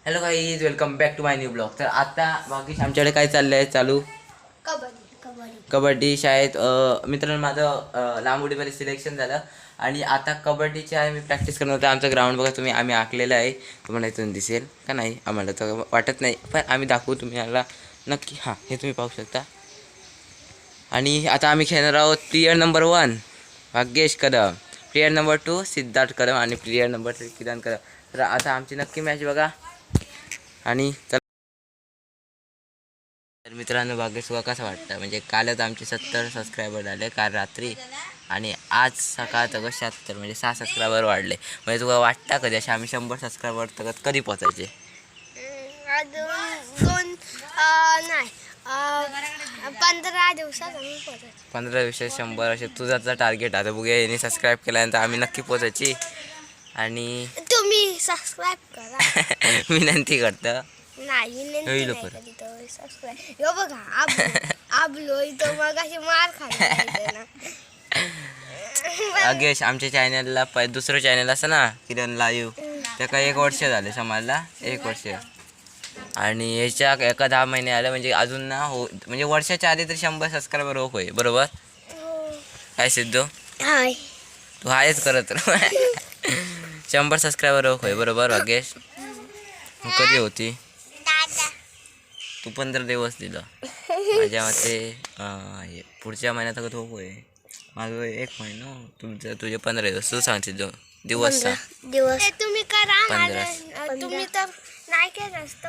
Hello guys, welcome back to my new blog. तर आता बाकी आमच्याकडे काय चाललं आहे चालू कबड्डी शाळेत. मित्रांनो माझं लांब उडीमध्ये सिलेक्शन झालं आणि आता कबड्डीची आहे मी प्रॅक्टिस करणार होतो. आमचं ग्राउंड बघा तुम्ही, आम्ही आखलेलं आहे. तुम्हाला इथून दिसेल का नाही आम्हाला तर वाटत नाही, पण आम्ही दाखवू तुम्हाला नक्की. हां, हे तुम्ही पाहू शकता. आणि आता आम्ही खेळणार आहोत player number 1 Bhagyesh Kadam, player number 2 Siddharth Kadam आणि प्लेयर नंबर 3 किरण कदम. तर आता आमची नक्की मॅच बघा. आणि तर मित्रांनो भाग्येश तुला कसं वाटतं, म्हणजे कालच आमचे 70 सबस्क्रायबर झाले काल रात्री आणि आज सकाळ तक 76 म्हणजे 6 सबस्क्रायबर वाढले. म्हणजे तुला वाटतं कधी असे आम्ही 100 सबस्क्रायबर तक कधी पोचायचे? दोन नाही 15 दिवसात आम्ही पोहोचायचो. 15 दिवसात 100 असे तुझाचा टार्गेट. आता बघूया याने सबस्क्राईब केल्यानंतर आम्ही नक्की पोचायची. आणि तुम्ही सबस्क्राईब करा. विनंती करतं. नाही विनंती होईल नाही परत. कधी तर सबस्क्राईब. यो बघा आबलो इथं मग अशी मार खायला ना. भाग्येश आमच्या चॅनलला दुसरं चॅनल असं ना किरण लाईव्ह, त्याला 1 वर्ष झाले समाजला 1 वर्ष. आणि याच्या एका 10 महिने आले म्हणजे अजून ना हो, म्हणजे वर्षाच्या आधी तरी 100 सबस्क्रायबर होय. बरोबर काय सिद्धू? हाय तू हायच करत राह. 100 सबस्क्रायबर होय. बरोबर भाग्येश? मग कधी होती? तू 15 दिवस दिलं माझ्या मते. पुढच्या महिन्यात अगं होय. माझं 1 महिना, तुमचं तुझे 15 दिवस. तू सांगते दिवस सांग. दिवस तुम्ही करा. 15. तुम्ही तर नाही केलं असतं